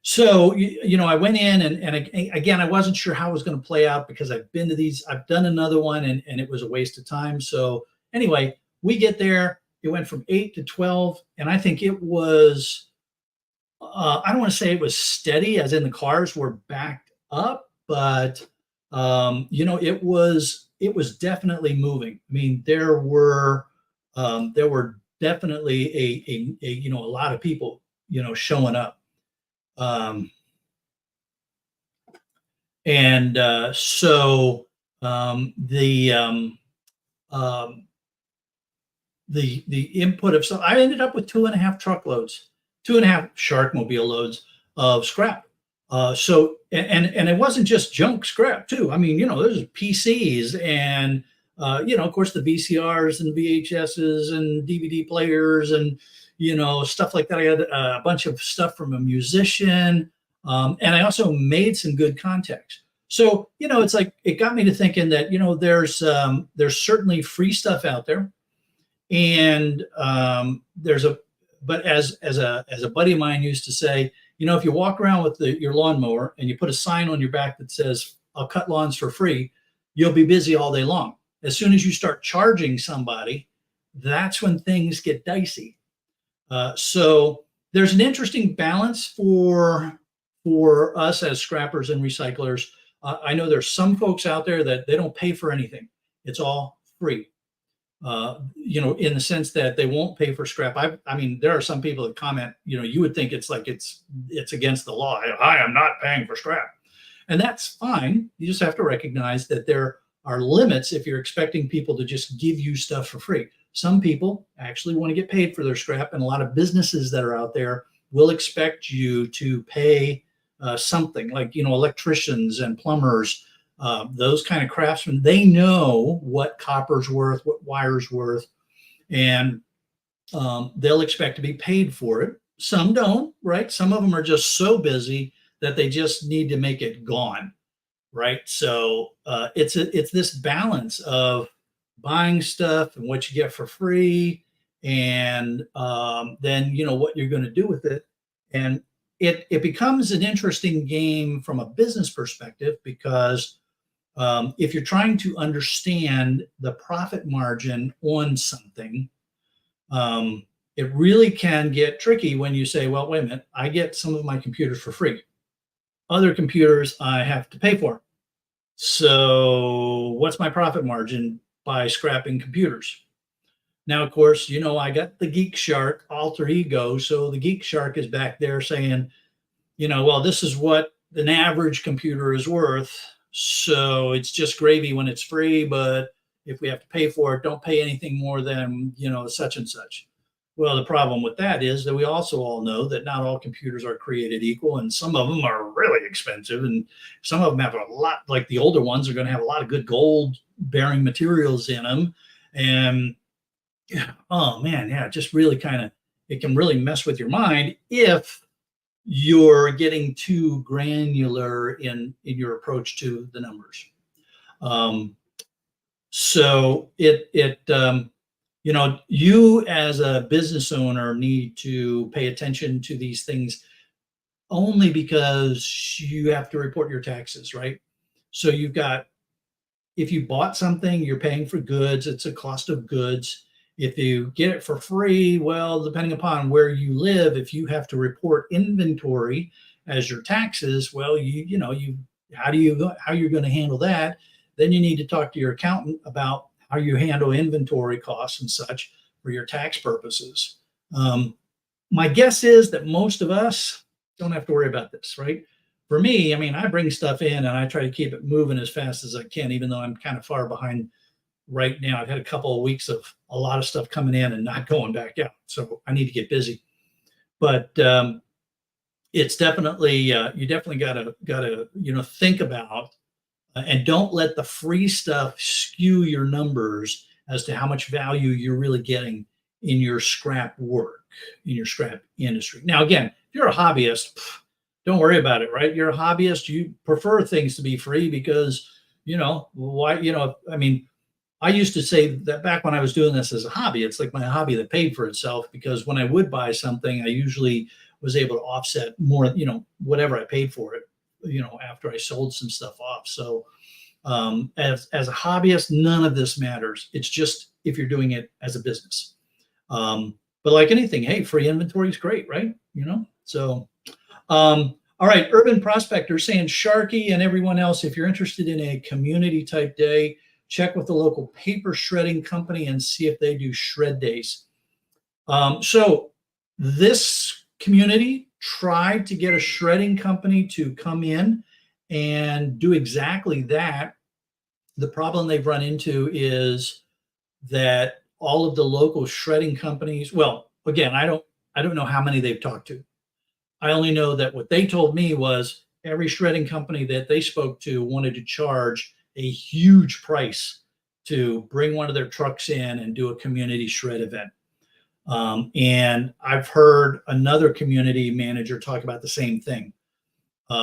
So, I went in and again, I wasn't sure how it was going to play out because I've been to these, I've done another one and it was a waste of time. So anyway, we get there, it went from 8 to 12. And I think it was, I don't want to say it was steady as in the cars were backed up, but it was definitely moving. I mean, there were definitely a lot of people, showing up. Um, and so um, the input of, so I ended up with 2.5 truckloads, 2.5 Sharkmobile loads of scrap. So and it wasn't just junk scrap too. I mean, there's PCs and of course the VCRs and VHSs and DVD players and stuff like that. I had a bunch of stuff from a musician, and I also made some good contacts. So it's like it got me to thinking that there's certainly free stuff out there, and but as a buddy of mine used to say, if you walk around with your lawnmower and you put a sign on your back that says "I'll cut lawns for free," you'll be busy all day long. As soon as you start charging somebody, that's when things get dicey. So there's an interesting balance for us as scrappers and recyclers. I know there's some folks out there that they don't pay for anything; it's all free. In the sense that they won't pay for scrap. I mean, there are some people that comment, you would think it's like it's against the law. I am not paying for scrap. And that's fine. You just have to recognize that there are limits if you're expecting people to just give you stuff for free. Some people actually want to get paid for their scrap, and a lot of businesses that are out there will expect you to pay something like, electricians and plumbers, those kind of craftsmen. They know what copper's worth, what wire's worth, and they'll expect to be paid for it. Some don't, right? Some of them are just so busy that they just need to make it gone, right? So it's this balance of buying stuff and what you get for free, and then what you're going to do with it, and it becomes an interesting game from a business perspective because if you're trying to understand the profit margin on something, it really can get tricky when you say, well, wait a minute, I get some of my computers for free. Other computers I have to pay for. So what's my profit margin by scrapping computers? Now, of course, I got the Geek Shark alter ego. So the Geek Shark is back there saying, well, this is what an average computer is worth. So it's just gravy when it's free, but if we have to pay for it, don't pay anything more than, such and such. Well, the problem with that is that we also all know that not all computers are created equal, and some of them are really expensive, and some of them have a lot, like the older ones are going to have a lot of good gold bearing materials in them. And oh man, yeah, just really it can really mess with your mind if you're getting too granular in your approach to the numbers. So you as a business owner need to pay attention to these things only because you have to report your taxes, right? So if you bought something, you're paying for goods, it's a cost of goods. If you get it for free, well, depending upon where you live, if you have to report inventory as your taxes, well, how you're going to handle that? Then you need to talk to your accountant about how you handle inventory costs and such for your tax purposes. My guess is that most of us don't have to worry about this, right? For me, I mean, I bring stuff in and I try to keep it moving as fast as I can, even though I'm kind of far behind right now. I've had a couple of weeks of a lot of stuff coming in and not going back out. So I need to get busy. But it's definitely, you definitely gotta think about and don't let the free stuff skew your numbers as to how much value you're really getting in your scrap work, in your scrap industry. Now, again, if you're a hobbyist, don't worry about it, right? You're a hobbyist, you prefer things to be free because, why, I mean, I used to say that back when I was doing this as a hobby, it's like my hobby that paid for itself, because when I would buy something, I usually was able to offset more, whatever I paid for it, after I sold some stuff off. So as a hobbyist, none of this matters. It's just if you're doing it as a business. But like anything, hey, free inventory is great, right? So all right, Urban Prospector saying, Sharky and everyone else, if you're interested in a community type day, check with the local paper shredding company and see if they do shred days. So this community tried to get a shredding company to come in and do exactly that. The problem they've run into is that all of the local shredding companies, well, again, I don't know how many they've talked to. I only know that what they told me was every shredding company that they spoke to wanted to charge a huge price to bring one of their trucks in and do a community shred event. And I've heard another community manager talk about the same thing.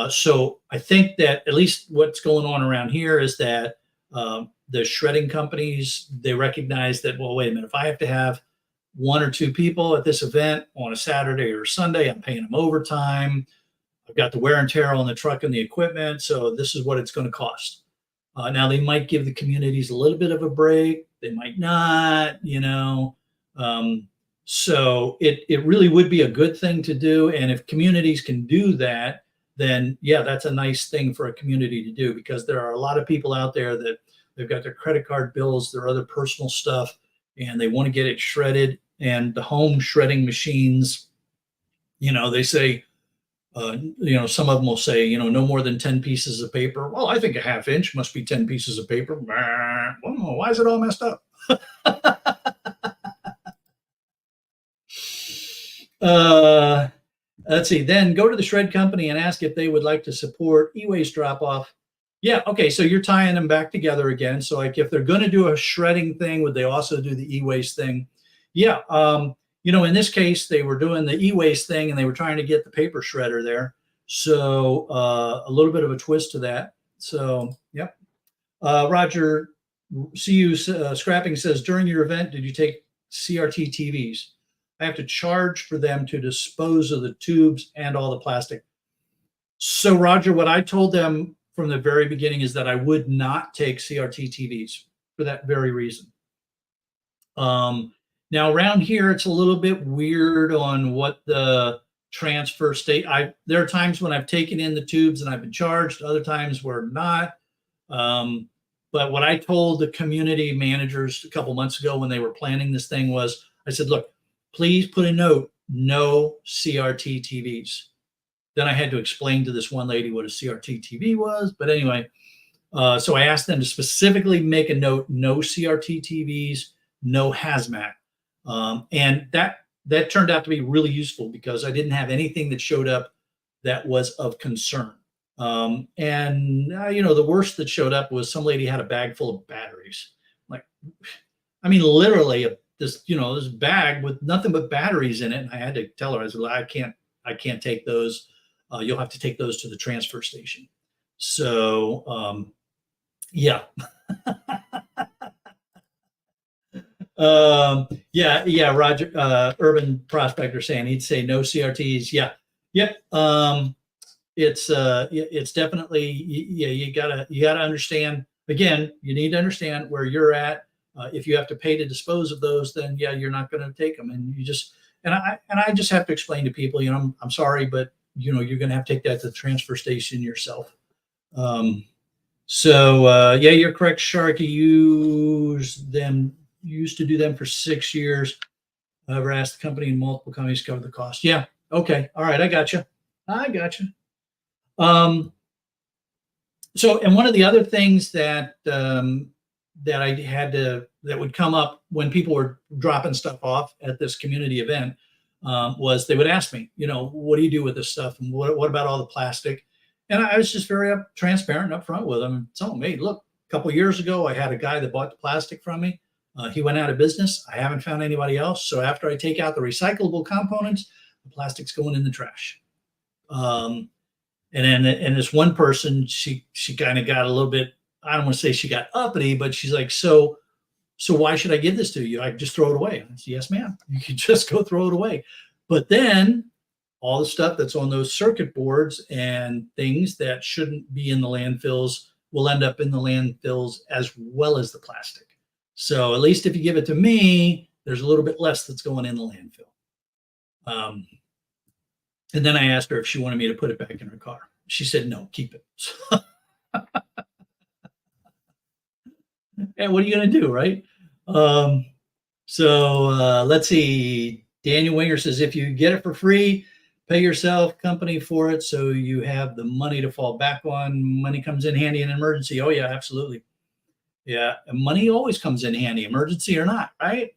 So I think that at least what's going on around here is that the shredding companies, they recognize that, well, wait a minute, if I have to have 1 or 2 people at this event on a Saturday or Sunday, I'm paying them overtime. I've got the wear and tear on the truck and the equipment. So this is what it's going to cost. Now they might give the communities a little bit of a break. They might not, so it really would be a good thing to do. And if communities can do that, then yeah, that's a nice thing for a community to do, because there are a lot of people out there that they've got their credit card bills, their other personal stuff, and they want to get it shredded. And the home shredding machines, they say, some of them will say, no more than 10 pieces of paper. Well, I think a 1/2 inch must be 10 pieces of paper. Well, why is it all messed up? Let's see. Then go to the shred company and ask if they would like to support e-waste drop off. Yeah. Okay. So you're tying them back together again. So like if they're going to do a shredding thing, would they also do the e-waste thing? Yeah. In this case, they were doing the e-waste thing and they were trying to get the paper shredder there. So a little bit of a twist to that. So, yep. Roger, CU Scrapping says, during your event, did you take CRT TVs? I have to charge for them to dispose of the tubes and all the plastic. So Roger, what I told them from the very beginning is that I would not take CRT TVs for that very reason. Now around here, it's a little bit weird on what the transfer state. There are times when I've taken in the tubes and I've been charged, other times where not. But what I told the community managers a couple months ago when they were planning this thing was, I said, look, please put a note, no CRT TVs. Then I had to explain to this one lady what a CRT TV was. But anyway, so I asked them to specifically make a note, no CRT TVs, no hazmat. And that turned out to be really useful because I didn't have anything that showed up that was of concern. The worst that showed up was some lady had a bag full of batteries. Literally this bag with nothing but batteries in it. And I had to tell her, I said, I can't take those. You'll have to take those to the transfer station. So, yeah. Roger, Urban Prospector saying he'd say no CRTs. Yeah. Yep. It's definitely, you gotta understand, again, you need to understand where you're at. If you have to pay to dispose of those, then yeah, you're not going to take them. And I just have to explain to people, I'm sorry, but you're going to have to take that to the transfer station yourself. You're correct. Sharky used to do them for 6 years. I've asked the company and multiple companies cover the cost. Yeah. Okay. All right. I got you. And one of the other things that I had that would come up when people were dropping stuff off at this community event was they would ask me, what do you do with this stuff? And what about all the plastic? And I was just very transparent and upfront with them. Tell them, hey, look, a couple of years ago, I had a guy that bought the plastic from me. He went out of business. I haven't found anybody else. So after I take out the recyclable components, the plastic's going in the trash. And this one person, she kind of got a little bit, I don't want to say she got uppity, but she's like, so why should I give this to you? I just throw it away. I said, yes, ma'am. You can just go throw it away. But then all the stuff that's on those circuit boards and things that shouldn't be in the landfills will end up in the landfills, as well as the plastic. So at least if you give it to me, there's a little bit less that's going in the landfill. And then I asked her if she wanted me to put it back in her car. She said, no, keep it. And what are you going to do, right? Let's see. Daniel Winger says, if you get it for free, pay yourself company for it so you have the money to fall back on. Money comes in handy in an emergency. Oh, yeah, absolutely. Yeah, money always comes in handy, emergency or not, right?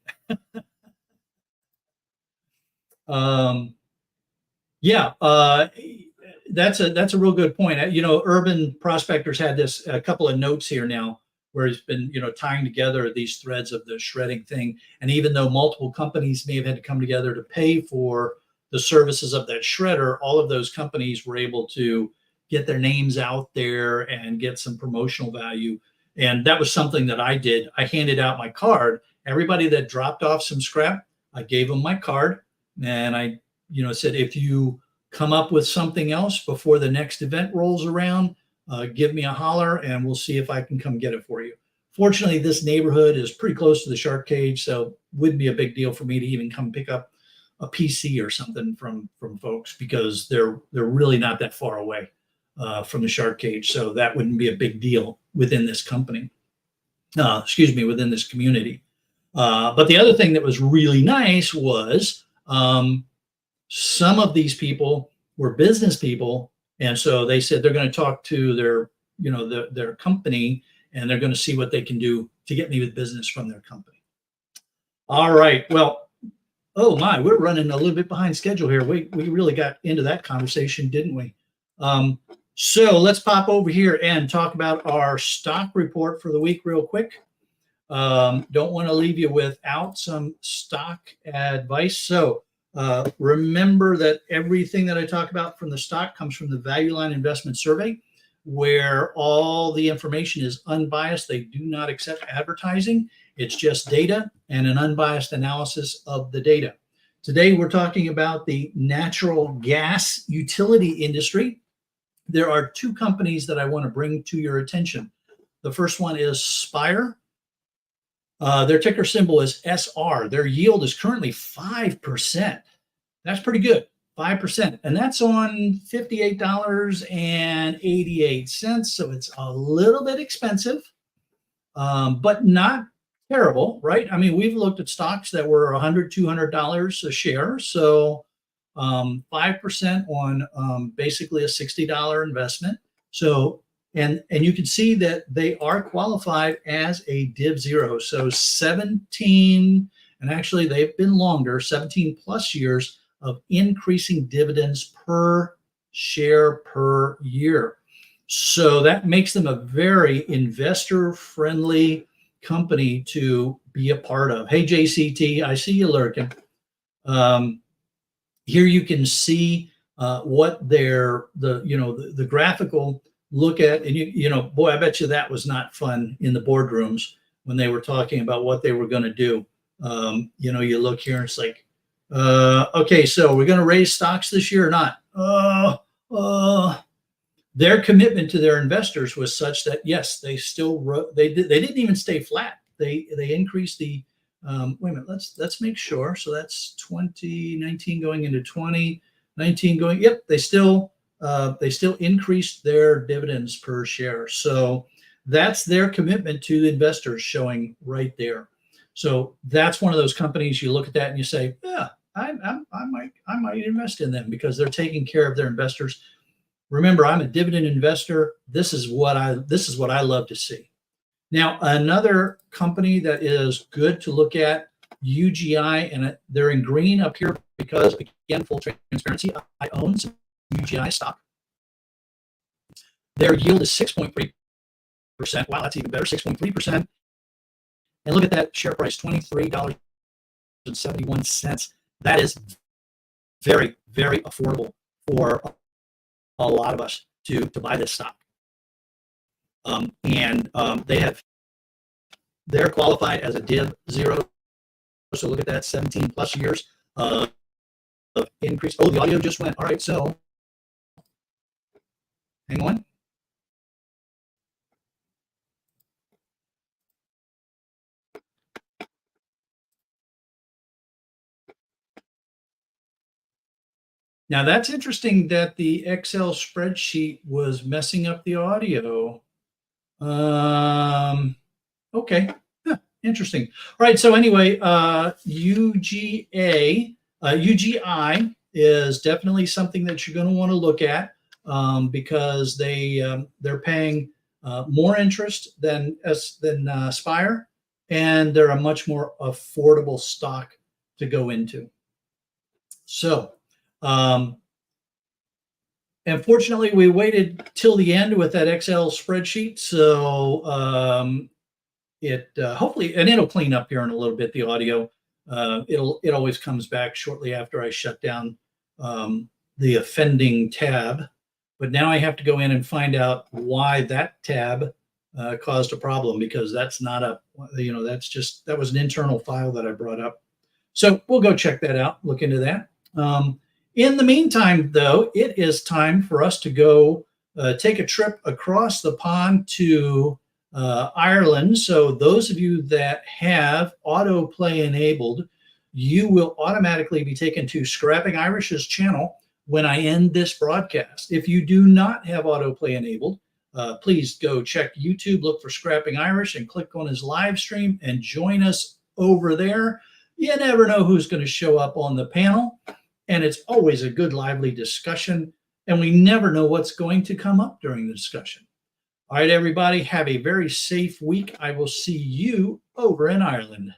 That's a real good point. Urban Prospectors had this a couple of notes here now where it's been tying together these threads of the shredding thing. And even though multiple companies may have had to come together to pay for the services of that shredder, all of those companies were able to get their names out there and get some promotional value. And that was something that I did. I handed out my card. Everybody that dropped off some scrap, I gave them my card, and I said, if you come up with something else before the next event rolls around, give me a holler and we'll see if I can come get it for you. Fortunately, this neighborhood is pretty close to the shark cage, so it wouldn't be a big deal for me to even come pick up a PC or something from folks, because they're really not that far away from the shark cage. So that wouldn't be a big deal within this company. Within this community. But the other thing that was really nice was some of these people were business people, and so they said they're going to talk to their company, and they're going to see what they can do to get me with business from their company. All right. Well, oh my, we're running a little bit behind schedule here. We really got into that conversation, didn't we? So let's pop over here and talk about our stock report for the week real quick. Don't want to leave you without some stock advice. So remember that everything that I talk about from the stock comes from the Value Line Investment Survey, where all the information is unbiased. They do not accept advertising. It's just data and an unbiased analysis of the data. Today, we're talking about the natural gas utility industry. There are two companies that I want to bring to your attention. The first one is Spire. Their ticker symbol is SR. Their yield is currently 5%. That's pretty good, 5%. And that's on $58.88. So it's a little bit expensive, but not terrible, right? I mean, we've looked at stocks that were $100, $200 a share. So 5% on basically a $60 investment. So, and you can see that they are qualified as a Div 0. So 17, and actually they've been longer, 17 plus years of increasing dividends per share per year. So that makes them a very investor-friendly company to be a part of. Hey, JCT, I see you lurking. Here you can see what the graphical look at, and boy, I bet you that was not fun in the boardrooms when they were talking about what they were going to do. You look here and it's like, okay, so we're going to raise stocks this year or not? Their commitment to their investors was such that yes, they still they didn't even stay flat. They increased the wait a minute, let's make sure. So that's 2019 going into 2019 going. Yep, they still increased their dividends per share. So that's their commitment to the investors showing right there. So that's one of those companies you look at that and you say, yeah, I might invest in them because they're taking care of their investors. Remember, I'm a dividend investor. This is what I love to see. Now, another company that is good to look at, UGI, and they're in green up here because, again, full transparency, I own some UGI stock. Their yield is 6.3%. Wow, that's even better, 6.3%. And look at that share price, $23.71. That is very, very affordable for a lot of us to buy this stock. They're qualified as a Div 0. So look at that, 17 plus years of increase. Oh, the audio just went. All right, so hang on. Now that's interesting that the Excel spreadsheet was messing up the audio. Okay, huh, interesting. All right, so anyway, UGI is definitely something that you're going to want to look at because they're paying more interest than Spire, and they're a much more affordable stock to go into. So, unfortunately, we waited till the end with that Excel spreadsheet. So it hopefully, and it'll clean up here in a little bit, the audio. It always comes back shortly after I shut down the offending tab. But now I have to go in and find out why that tab caused a problem, because that's not a, that was an internal file that I brought up. So we'll go check that out, look into that. In the meantime, though, it is time for us to go take a trip across the pond to Ireland. So those of you that have autoplay enabled, you will automatically be taken to Scrapping Irish's channel when I end this broadcast. If you do not have autoplay enabled, please go check YouTube, look for Scrapping Irish, and click on his live stream and join us over there. You never know who's going to show up on the panel, and it's always a good, lively discussion, and we never know what's going to come up during the discussion. All right, everybody, have a very safe week. I will see you over in Ireland.